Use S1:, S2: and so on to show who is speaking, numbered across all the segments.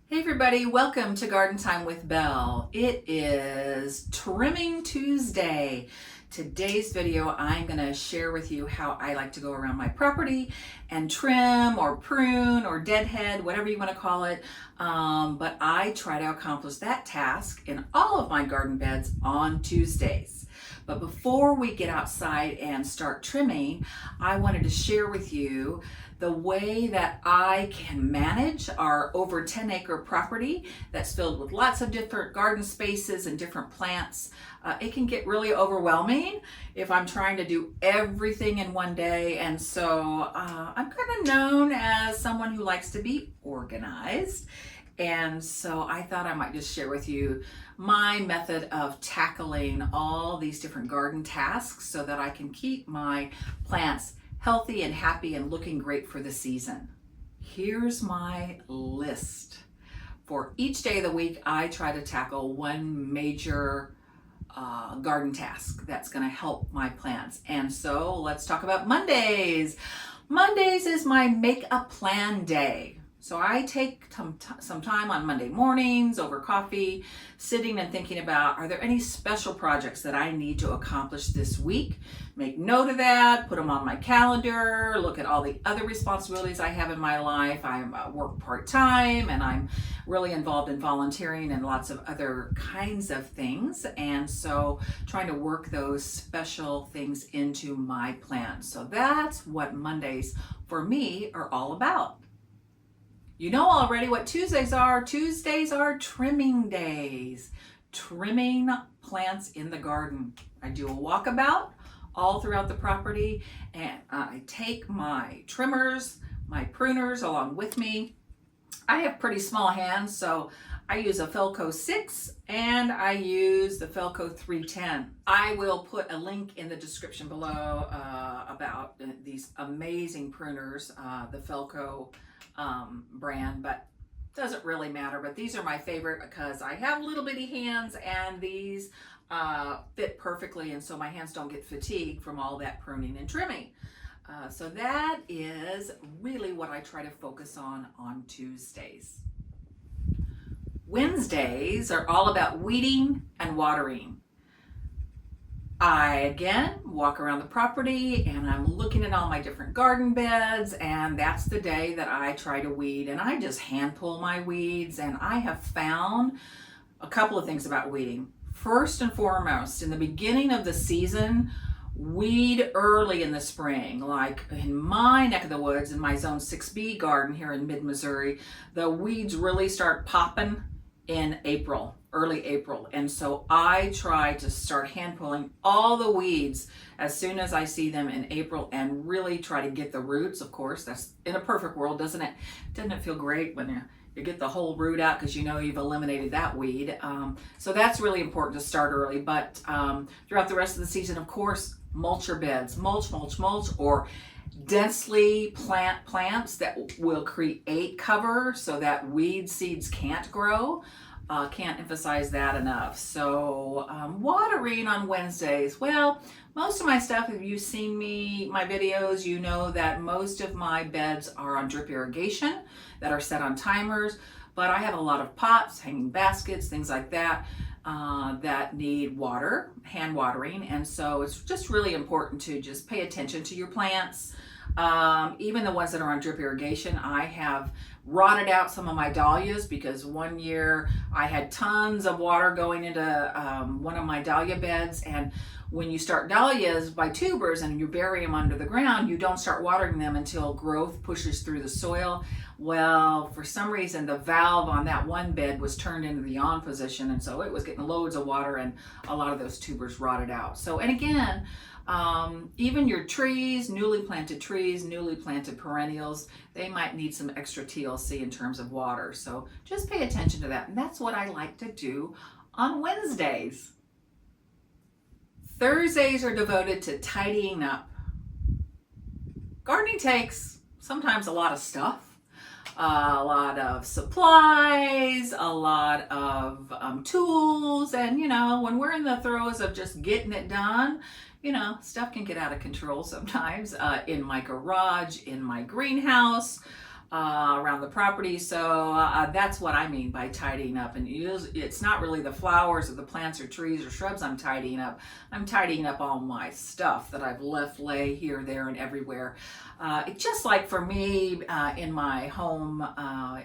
S1: Hey everybody, welcome to Garden Time with Belle. It is Trimming Tuesday. Today's video, I'm going to share with you how I like to go around my property and trim or prune or deadhead, whatever you want to call it. But I try to accomplish that task in all of my garden beds on Tuesdays. But before we get outside and start trimming, I wanted to share with you the way that I can manage our over 10-acre property that's filled with lots of different garden spaces and different plants. It can get really overwhelming if I'm trying to do everything in one day, and so I'm kind of known as someone who likes to be organized. And so I thought I might just share with you my method of tackling all these different garden tasks so that I can keep my plants healthy and happy and looking great for the season. Here's my list. For each day of the week, I try to tackle one major garden task that's going to help my plants. And so let's talk about Mondays. Mondays is my make a plan day. So I take some time on Monday mornings over coffee, sitting and thinking about, are there any special projects that I need to accomplish this week? Make note of that, put them on my calendar, look at all the other responsibilities I have in my life. I work part-time and I'm really involved in volunteering and lots of other kinds of things. And so trying to work those special things into my plan. So that's what Mondays for me are all about. You know already what Tuesdays are. Tuesdays are trimming days. Trimming plants in the garden. I do a walkabout all throughout the property, and I take my trimmers, my pruners along with me. I have pretty small hands, so I use a Felco 6 and I use the Felco 310. I will put a link in the description below about these amazing pruners, the Felco brand, but doesn't really matter. But these are my favorite because I have little bitty hands and these fit perfectly, and so my hands don't get fatigued from all that pruning and trimming. So that is really what I try to focus on Tuesdays. Wednesdays are all about weeding and watering. I again walk around the property and I'm looking at all my different garden beds, and that's the day that I try to weed, and I just hand pull my weeds. And I have found a couple of things about weeding. First and foremost, in the beginning of the season, weed early in the spring. Like in my neck of the woods, in my zone 6B garden here in mid-Missouri, the weeds really start popping in April, early April. And so I try to start hand pulling all the weeds as soon as I see them in April and really try to get the roots. Of course, that's in a perfect world, doesn't it? Doesn't it feel great when you get the whole root out because you know you've eliminated that weed? So that's really important to start early. But throughout the rest of the season, of course, mulch your beds, mulch, or densely plant plants that will create cover so that weed seeds can't grow. Can't emphasize that enough. So watering on Wednesdays. Well, most of my stuff, if you've seen my videos, you know that most of my beds are on drip irrigation that are set on timers, but I have a lot of pots, hanging baskets, things like that, that need water, hand watering. And so it's just really important to just pay attention to your plants. Even the ones that are on drip irrigation, I have rotted out some of my dahlias because one year I had tons of water going into one of my dahlia beds. And when you start dahlias by tubers and you bury them under the ground, you don't start watering them until growth pushes through the soil. Well, for some reason, the valve on that one bed was turned into the on position, and so it was getting loads of water, and a lot of those tubers rotted out. So, and again, even your trees, newly planted perennials, they might need some extra TLC in terms of water. So just pay attention to that. And that's what I like to do on Wednesdays. Thursdays are devoted to tidying up. Gardening takes sometimes a lot of stuff. A lot of supplies, a lot of tools, and when we're in the throes of just getting it done, stuff can get out of control sometimes in my garage, in my greenhouse. around the property. So that's what I mean by tidying up. And it's not really the flowers or the plants or trees or shrubs I'm tidying up. I'm tidying up all my stuff that I've left lay here, there, and everywhere. Just like for me in my home,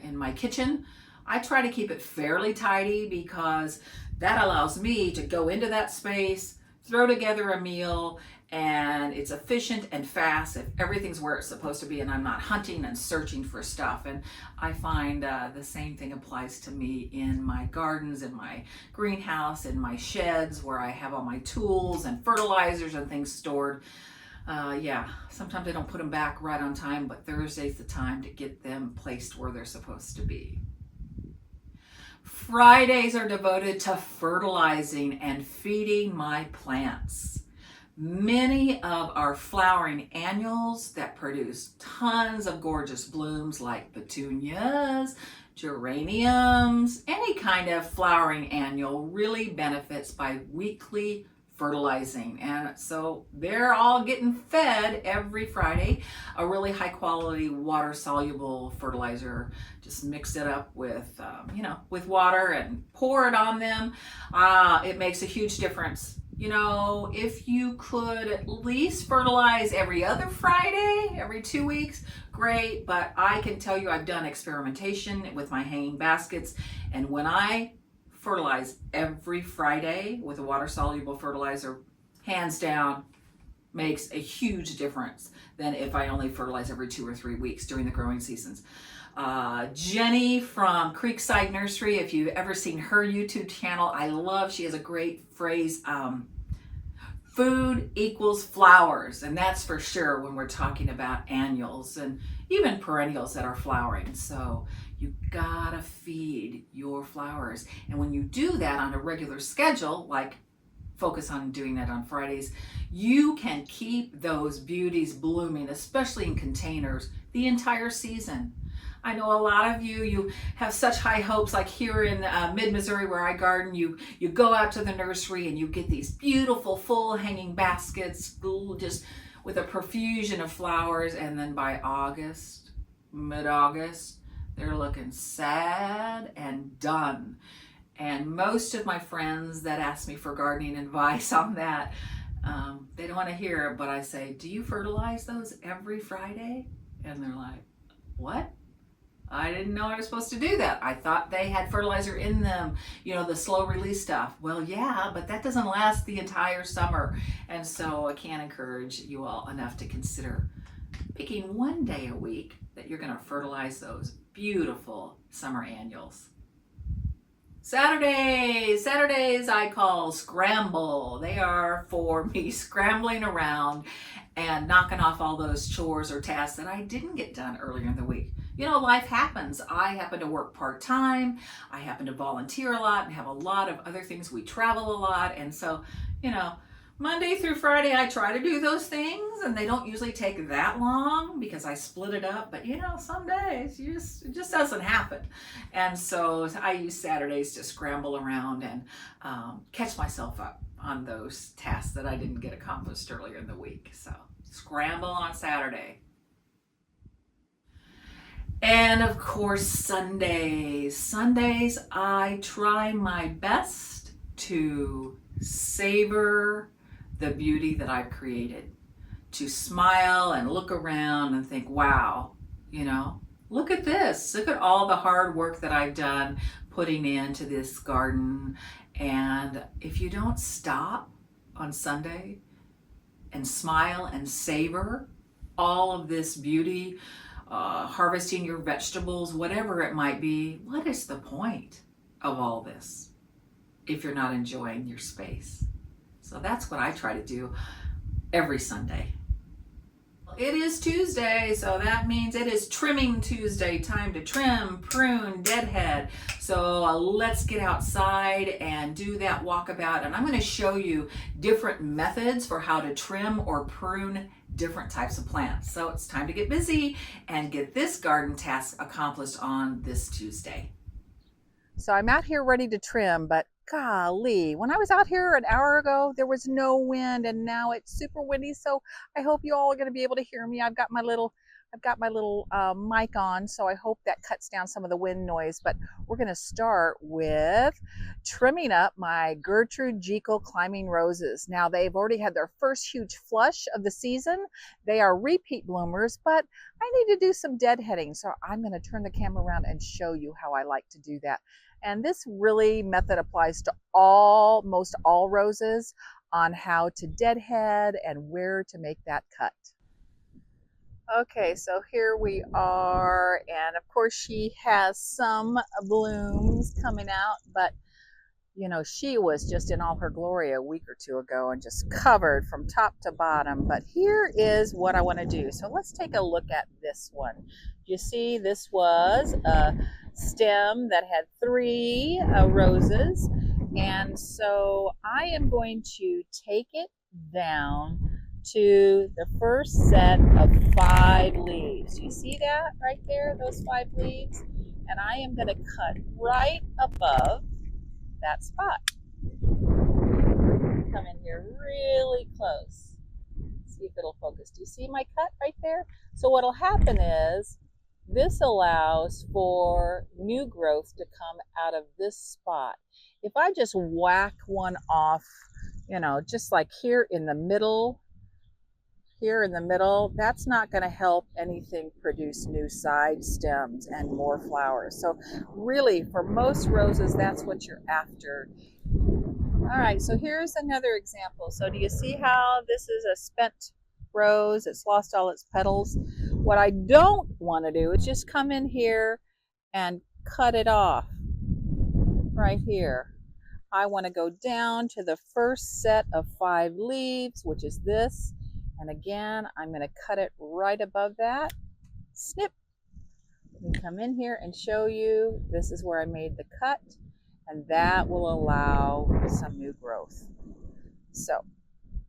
S1: in my kitchen, I try to keep it fairly tidy because that allows me to go into that space, throw together a meal, and it's efficient and fast if everything's where it's supposed to be and I'm not hunting and searching for stuff. And I find the same thing applies to me in my gardens, in my greenhouse, in my sheds where I have all my tools and fertilizers and things stored. Yeah, sometimes I don't put them back right on time, but Thursday's the time to get them placed where they're supposed to be. Fridays are devoted to fertilizing and feeding my plants. Many of our flowering annuals that produce tons of gorgeous blooms like petunias, geraniums, any kind of flowering annual really benefits by weekly fertilizing. And so they're all getting fed every Friday a really high quality water soluble fertilizer. Just mix it up with with water and pour it on them. It makes a huge difference. If you could at least fertilize every other Friday, every 2 weeks, great. But I can tell you I've done experimentation with my hanging baskets, and when I fertilize every Friday with a water soluble fertilizer, hands down, makes a huge difference than if I only fertilize every 2 or 3 weeks during the growing seasons. Jenny from Creekside Nursery, if you've ever seen her YouTube channel, she has a great phrase, food equals flowers, and that's for sure when we're talking about annuals and even perennials that are flowering. So you gotta feed your flowers, and when you do that on a regular schedule, like focus on doing that on Fridays, you can keep those beauties blooming, especially in containers, the entire season. I know a lot of you have such high hopes, like here in mid-Missouri where I garden, you go out to the nursery and you get these beautiful full hanging baskets just with a profusion of flowers, and then by August, mid-August, they're looking sad and done. And most of my friends that ask me for gardening advice on that, they don't want to hear it, but I say, do you fertilize those every Friday? And they're like, what? I didn't know I was supposed to do that. I thought they had fertilizer in them, the slow release stuff. Well, yeah, but that doesn't last the entire summer. And so I can't encourage you all enough to consider picking one day a week that you're going to fertilize those beautiful summer annuals. Saturdays I call scramble. They are for me scrambling around and knocking off all those chores or tasks that I didn't get done earlier in the week. Life happens. I happen to work part-time. I happen to volunteer a lot and have a lot of other things. We travel a lot. And so, Monday through Friday, I try to do those things, and they don't usually take that long because I split it up. But some days it just doesn't happen. And so I use Saturdays to scramble around and catch myself up on those tasks that I didn't get accomplished earlier in the week. So scramble on Saturday. And of course, Sundays, I try my best to savor the beauty that I've created, to smile and look around and think, wow, look at this. Look at all the hard work that I've done putting into this garden. And if you don't stop on Sunday and smile and savor all of this beauty, harvesting your vegetables, whatever it might be, what is the point of all this if you're not enjoying your space? So that's what I try to do every Sunday. It is Tuesday, so that means it is Trimming Tuesday. Time to trim, prune, deadhead. So let's get outside and do that walkabout. And I'm going to show you different methods for how to trim or prune different types of plants. So it's time to get busy and get this garden task accomplished on this Tuesday. So I'm out here ready to trim, but golly, when I was out here an hour ago, there was no wind, and now it's super windy. So I hope you all are going to be able to hear me. I've got my little
S2: I've got my little mic on, so I hope that cuts down some of the wind noise, but we're gonna start with trimming up my Gertrude Jekyll climbing roses. Now they've already had their first huge flush of the season. They are repeat bloomers, but I need to do some deadheading, so I'm gonna turn the camera around and show you how I like to do that. And this really method applies to most all roses on how to deadhead and where to make that cut. Okay, so here we are, and of course she has some blooms coming out, but you know, she was just in all her glory a week or two ago and just covered from top to bottom. But here is what I want to do. So let's take a look at this one. You see, this was a stem that had 3 roses, and so I am going to take it down to the first set of 5 leaves. You see that right there, those 5 leaves? And I am going to cut right above that spot. Come in here really close. See if it'll focus. Do you see my cut right there? So what'll happen is this allows for new growth to come out of this spot. If I just whack one off, you know, just like here in the middle, that's not going to help anything produce new side stems and more flowers. So really, for most roses, that's what you're after. All right, so here's another example. So do you see how this is a spent rose? It's lost all its petals. What I don't want to do is just come in here and cut it off right here. I want to go down to the first set of 5 leaves, which is this. And again, I'm going to cut it right above that. Snip. Let me come in here and show you. This is where I made the cut, and that will allow some new growth. So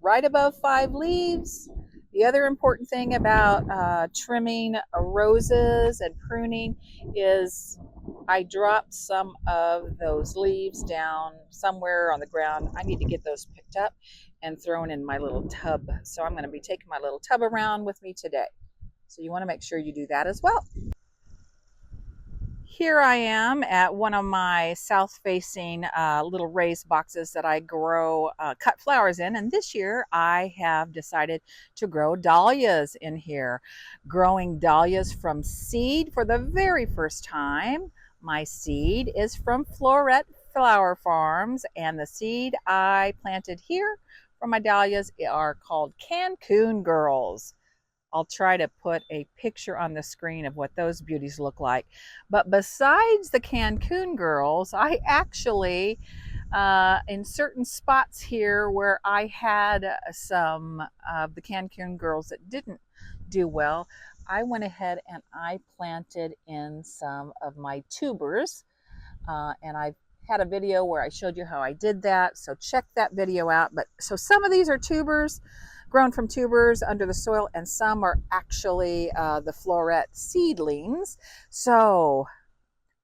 S2: right above 5 leaves. The other important thing about trimming roses and pruning is I dropped some of those leaves down somewhere on the ground. I need to get those picked up and thrown in my little tub. So I'm going to be taking my little tub around with me today. So you want to make sure you do that as well. Here I am at one of my south-facing little raised boxes that I grow cut flowers in, and this year I have decided to grow dahlias in here. Growing dahlias from seed for the very first time. My seed is from Floret Flower Farms, and the seed I planted here for my dahlias are called Cancun Girls. I'll try to put a picture on the screen of what those beauties look like. But besides the Cancun Girls, I actually, in certain spots here where I had some of the Cancun Girls that didn't do well, I went ahead and I planted in some of my tubers. And I had a video where I showed you how I did that, so check that video out. But so some of these are tubers, grown from tubers under the soil, and some are actually the floret seedlings. So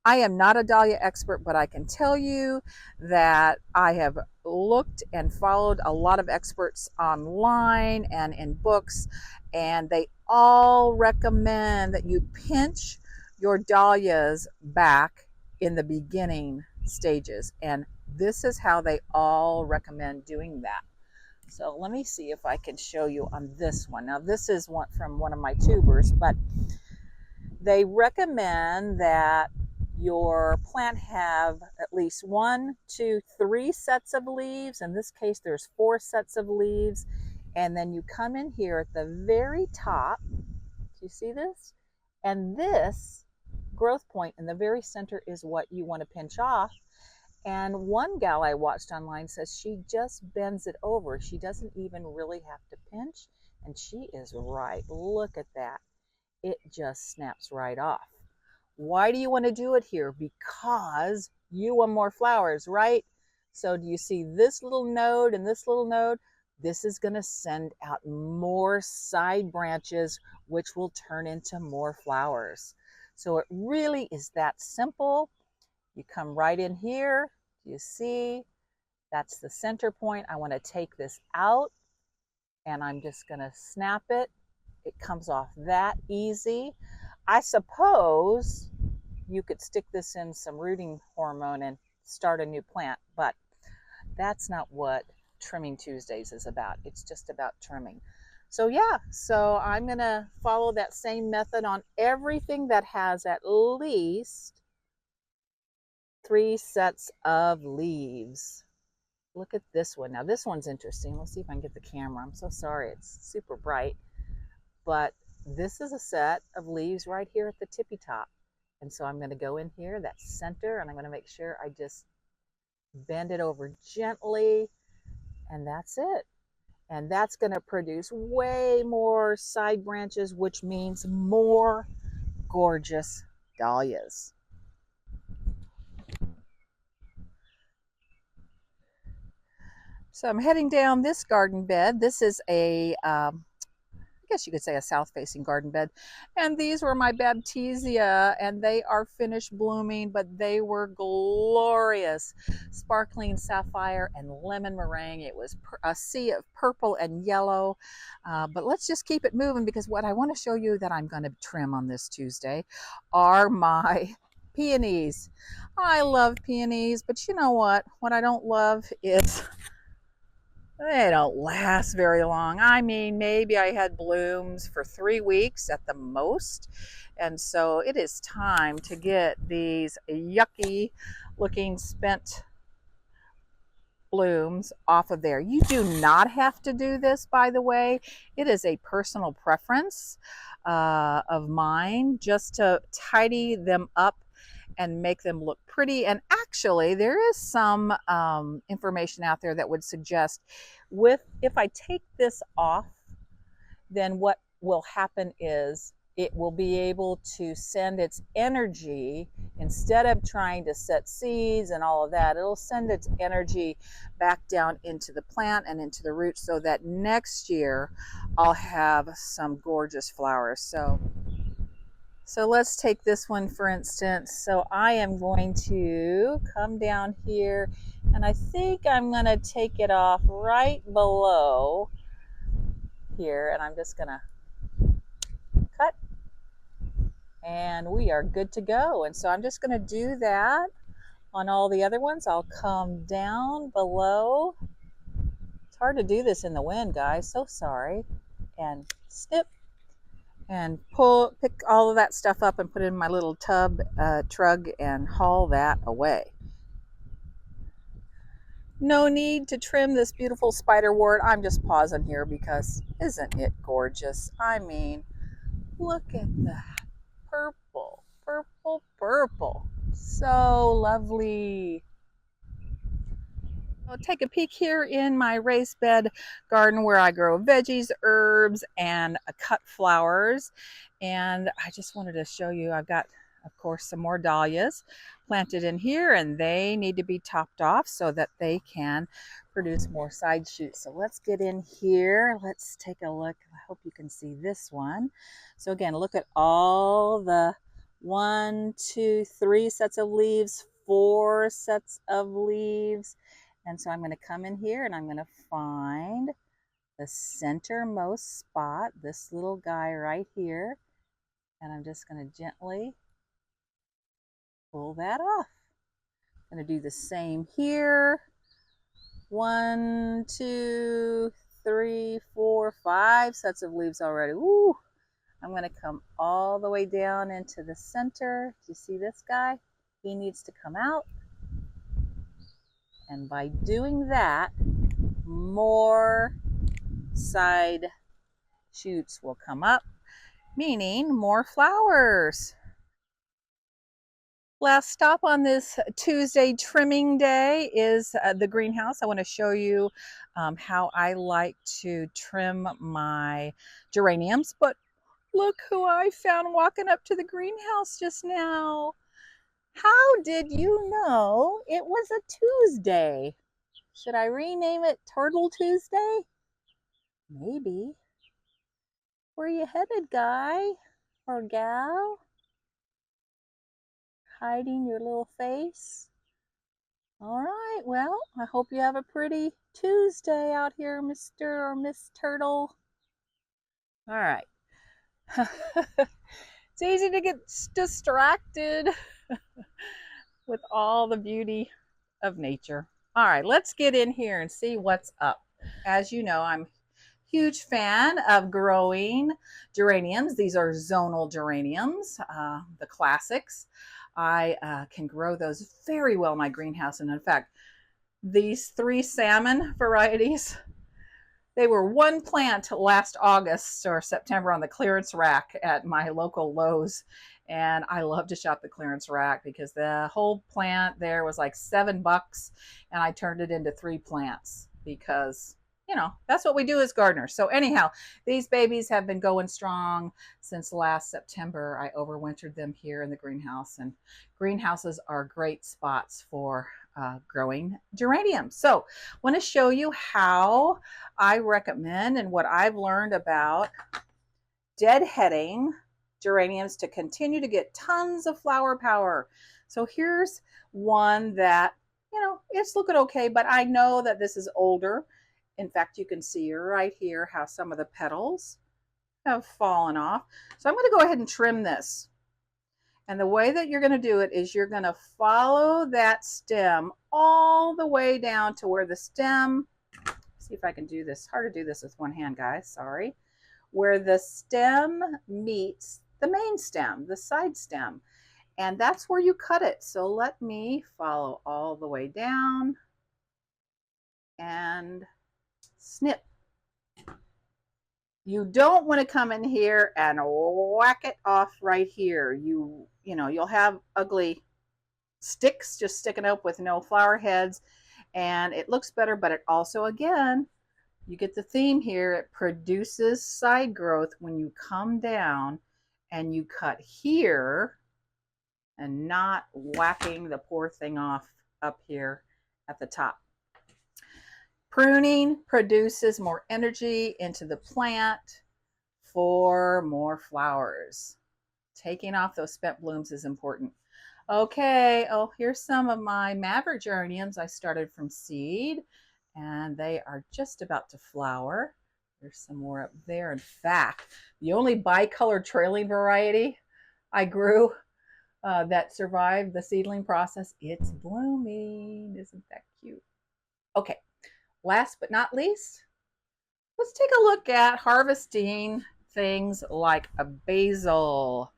S2: I am not a dahlia expert, but I can tell you that I have looked and followed a lot of experts online and in books, and they all recommend that you pinch your dahlias back in the beginning stages, and this is how they all recommend doing that. So let me see if I can show you on this one. Now this is one from one of my tubers, but they recommend that your plant have at least 1, 2, 3 sets of leaves. In this case, there's 4 sets of leaves. And then you come in here at the very top. Do you see this? And this growth point in the very center is what you want to pinch off. And one gal I watched online says she just bends it over. She doesn't even really have to pinch. And she is right. Look at that. It just snaps right off. Why do you want to do it here? Because you want more flowers, right? So do you see this little node and this little node? This is going to send out more side branches, which will turn into more flowers. So it really is that simple. You come right in here. You see, that's the center point. I want to take this out, and I'm just going to snap it It comes off that easy. I suppose you could stick this in some rooting hormone and start a new plant, but that's not what Trimming Tuesdays is about. It's just about trimming. So yeah, so I'm gonna follow that same method on everything that has at least 3 sets of leaves. Look at this one. Now this one's interesting. Let's see if I can get the camera. I'm so sorry, it's super bright. But this is a set of leaves right here at the tippy top. And so I'm gonna go in here, that center, and I'm gonna make sure I just bend it over gently, and that's it. And that's gonna produce way more side branches, which means more gorgeous dahlias. So I'm heading down this garden bed. This is I guess you could say a south-facing garden bed. And these were my baptisia, and they are finished blooming, but they were glorious. Sparkling sapphire and lemon meringue. It was a sea of purple and yellow. But let's just keep it moving, because what I want to show you that I'm going to trim on this Tuesday are my peonies. I love peonies, but you know what? What I don't love is they don't last very long. I mean, maybe I had blooms for 3 weeks at the most. And so it is time to get these yucky looking spent blooms off of there. You do not have to do this, by the way. It is a personal preference of mine, just to tidy them up and make them look pretty. And actually, there is some information out there that would suggest if I take this off, then what will happen is it will be able to send its energy, instead of trying to set seeds and all of that, it'll send its energy back down into the plant and into the roots, so that next year I'll have some gorgeous flowers. So let's take this one for instance. So I am going to come down here, and I think I'm going to take it off right below here, and I'm just going to cut, and we are good to go. And so I'm just going to do that on all the other ones. I'll come down below. It's hard to do this in the wind, guys. So sorry. And snip. And pick all of that stuff up and put it in my little trug and haul that away. No need to trim this beautiful spiderwort. I'm just pausing here because isn't it gorgeous? I mean, look at that. Purple, purple, purple. So lovely. I'll take a peek here in my raised bed garden where I grow veggies, herbs, and cut flowers. And I just wanted to show you, I've got, of course, some more dahlias planted in here, and they need to be topped off so that they can produce more side shoots. So let's get in here. Let's take a look. I hope you can see this one. So again, look at all the 1, 2, 3 sets of leaves, 4 sets of leaves. And so I'm going to come in here and I'm going to find the centermost spot, this little guy right here. And I'm just going to gently pull that off. I'm going to do the same here. 1, 2, 3, 4, 5 sets of leaves already. Woo! I'm going to come all the way down into the center. Do you see this guy? He needs to come out. And by doing that, more side shoots will come up, meaning more flowers. Last stop on this Tuesday trimming day is the greenhouse. I want to show you how I like to trim my geraniums. But look who I found walking up to the greenhouse just now. How did you know it was a Tuesday? Should I rename it Turtle Tuesday? Maybe. Where you headed, guy or gal? Hiding your little face? All right, well, I hope you have a pretty Tuesday out here, Mr. or Miss Turtle. All right, It's easy to get distracted with all the beauty of nature. All right, let's get in here and see what's up. As you know, I'm a huge fan of growing geraniums. These are zonal geraniums, the classics. I can grow those very well in my greenhouse. And in fact, these 3 salmon varieties, they were one plant last August or September on the clearance rack at my local Lowe's. And I love to shop the clearance rack because the whole plant there was like $7 and I turned it into 3 plants because, you know, that's what we do as gardeners. So anyhow, these babies have been going strong since last September. I overwintered them here in the greenhouse, and greenhouses are great spots for growing geraniums. So I want to show you how I recommend and what I've learned about deadheading geraniums to continue to get tons of flower power. So here's one that, you know, it's looking okay, but I know that this is older. In fact, you can see right here how some of the petals have fallen off. So I'm going to go ahead and trim this. And the way that you're going to do it is you're going to follow that stem all the way down to where the stem, see if I can do this. Hard to do this with one hand, guys, sorry. Where the stem meets the main stem, the side stem. And that's where you cut it. So let me follow all the way down and snip. You don't want to come in here and whack it off right here. You know, you'll have ugly sticks just sticking up with no flower heads, and it looks better, but it also, again, you get the theme here, it produces side growth when you come down and you cut here and not whacking the poor thing off up here at the top. Pruning produces more energy into the plant for more flowers. Taking off those spent blooms is important. Okay, oh, here's some of my maverick geraniums I started from seed, and they are just about to flower. There's some more up there. In fact, the only bicolored trailing variety I grew that survived the seedling process, it's blooming. Isn't that cute? Okay, last but not least, let's take a look at harvesting things like a basil.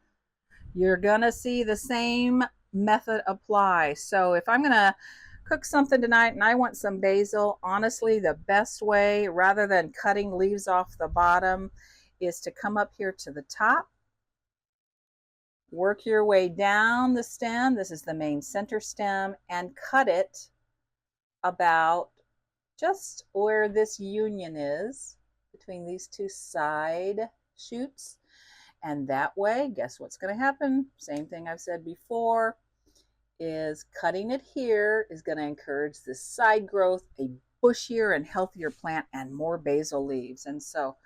S2: You're gonna see the same method apply. So if I'm gonna cook something tonight and I want some basil, honestly, the best way, rather than cutting leaves off the bottom, is to come up here to the top, work your way down the stem. This is the main center stem, and cut it about just where this union is between these 2 side shoots. And that way, guess what's going to happen? Same thing I've said before, is cutting it here is going to encourage this side growth, a bushier and healthier plant, and more basil leaves. And so,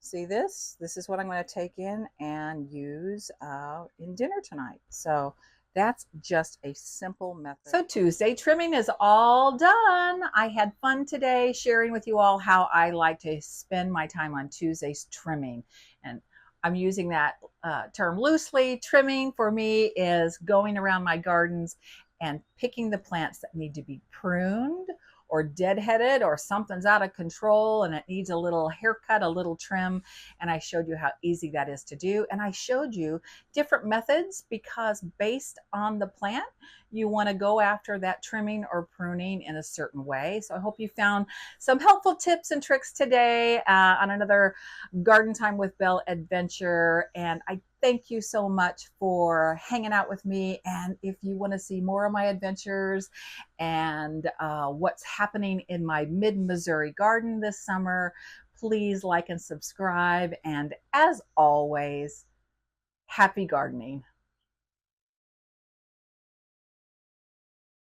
S2: see this? This is what I'm going to take in and use in dinner tonight. So that's just a simple method. So Tuesday trimming is all done. I had fun today sharing with you all how I like to spend my time on Tuesdays trimming. And I'm using that term loosely. Trimming for me is going around my gardens and picking the plants that need to be pruned or deadheaded, or something's out of control and it needs a little haircut, a little trim. And I showed you how easy that is to do. And I showed you different methods because based on the plant, you want to go after that trimming or pruning in a certain way. So I hope you found some helpful tips and tricks today on another Garden Time with Belle adventure. And I thank you so much for hanging out with me. And if you want to see more of my adventures and what's happening in my mid-Missouri garden this summer, please like and subscribe. And as always, happy gardening.